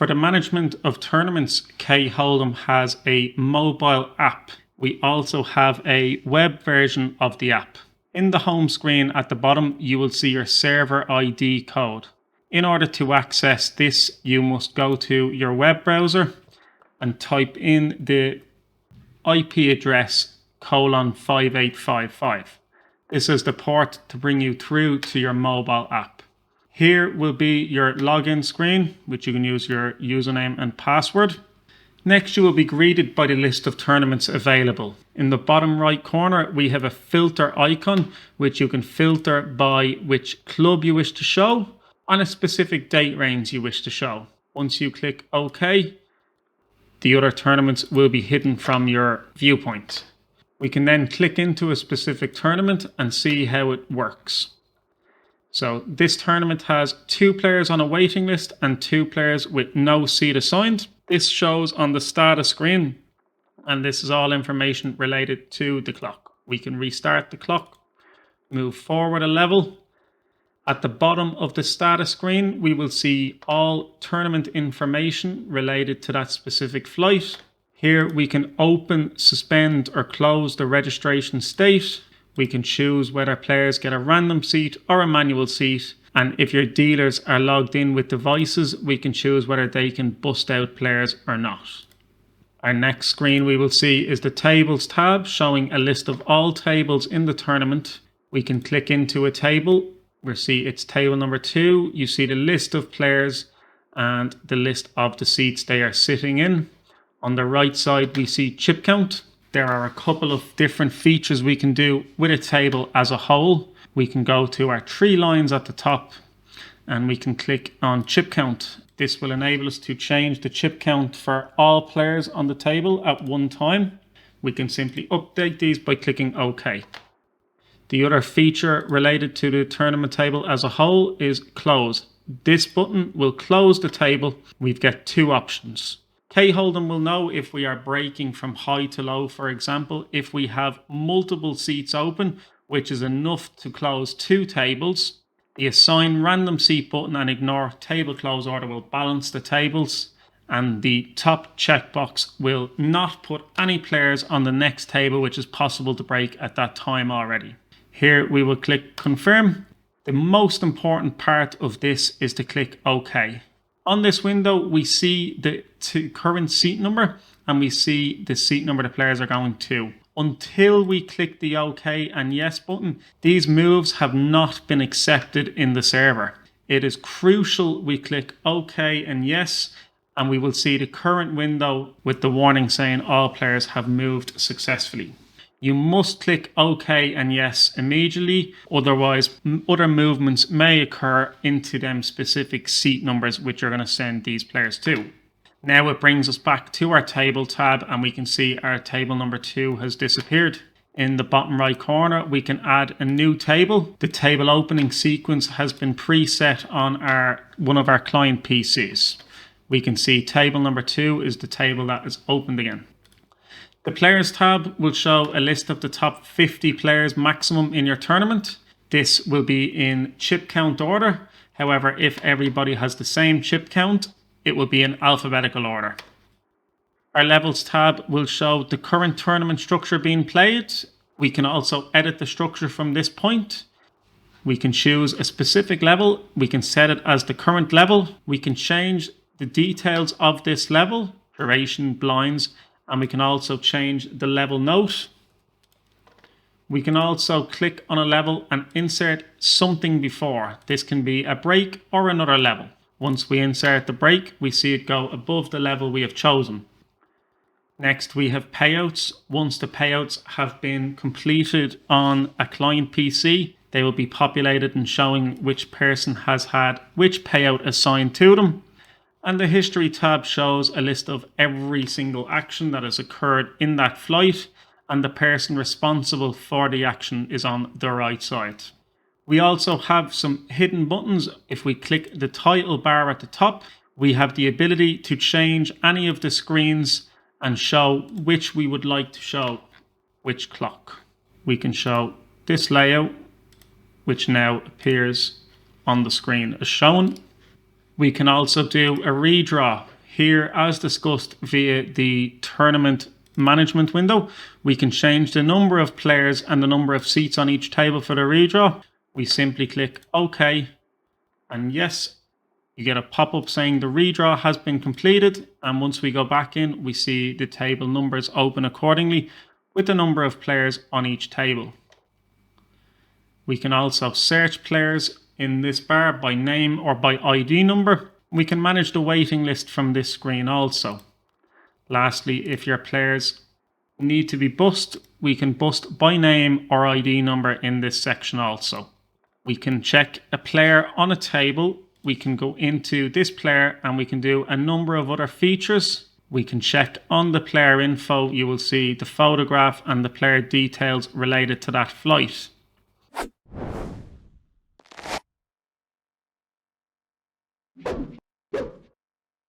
For the management of tournaments, kHold'em has a mobile app. We also have a web version of the app. In the home screen at the bottom, you will see your server ID code. In order to access this, you must go to your web browser and type in the IP address :5855. This is the port to bring you through to your mobile app. Here will be your login screen, which you can use your username and password. Next, you will be greeted by the list of tournaments available. In the bottom right corner, we have a filter icon, which you can filter by which club you wish to show on a specific date range you wish to show. Once you click OK, the other tournaments will be hidden from your viewpoint. We can then click into a specific tournament and see how it works. So this tournament has 2 players on a waiting list and 2 players with no seat assigned. This shows on the status screen, and this is all information related to the clock. We can restart the clock, move forward a level. At the bottom of the status screen, we will see all tournament information related to that specific flight. Here we can open, suspend or close the registration state. We can choose whether players get a random seat or a manual seat. And if your dealers are logged in with devices, we can choose whether they can bust out players or not. Our next screen we will see is the tables tab, showing a list of all tables in the tournament. We can click into a table. We'll see it's table number 2. You see the list of players and the list of the seats they are sitting in. On the right side, we see chip count. There are a couple of different features we can do with a table as a whole. We can go to our 3 lines at the top and we can click on chip count. This will enable us to change the chip count for all players on the table at one time. We can simply update these by clicking OK. The other feature related to the tournament table as a whole is close. This button will close the table. We've got 2 options. kHold'em will know if we are breaking from high to low, for example, if we have multiple seats open, which is enough to close 2 tables. The assign random seat button and ignore table close order will balance the tables. And the top checkbox will not put any players on the next table, which is possible to break at that time already. Here we will click confirm. The most important part of this is to click OK. On this window, we see the current seat number and we see the seat number the players are going to. Until we click the OK and yes button, these moves have not been accepted in the server. It is crucial we click OK and yes, and we will see the current window with the warning saying all players have moved successfully. You must click OK and yes immediately, otherwise other movements may occur into them specific seat numbers which you're going to send these players to. Now it brings us back to our table tab and we can see our table number 2 has disappeared. In the bottom right corner, we can add a new table. The table opening sequence has been preset on one of our client PCs. We can see table number 2 is the table that is opened again. The Players tab will show a list of the top 50 players maximum in your tournament. This will be in chip count order. However, if everybody has the same chip count, it will be in alphabetical order. Our Levels tab will show the current tournament structure being played. We can also edit the structure from this point. We can choose a specific level. We can set it as the current level. We can change the details of this level, duration, blinds, and we can also change the level note. We can also click on a level and insert something before. This can be a break or another level. Once we insert the break, we see it go above the level we have chosen. Next, we have payouts. Once the payouts have been completed on a client PC, they will be populated and showing which person has had which payout assigned to them. And the History tab shows a list of every single action that has occurred in that flight, and the person responsible for the action is on the right side. We also have some hidden buttons. If we click the title bar at the top, we have the ability to change any of the screens and show which we would like to show which clock. We can show this layout, which now appears on the screen as shown. We can also do a redraw. Here, as discussed via the tournament management window, we can change the number of players and the number of seats on each table for the redraw. We simply click OK, and yes, you get a pop-up saying the redraw has been completed. And once we go back in, we see the table numbers open accordingly with the number of players on each table. We can also search players in this bar by name or by ID number. We can manage the waiting list from this screen also. Lastly, if your players need to be bussed, we can bust by name or ID number in this section also. We can check a player on a table. We can go into this player and we can do a number of other features. We can check on the player info. You will see the photograph and the player details related to that flight.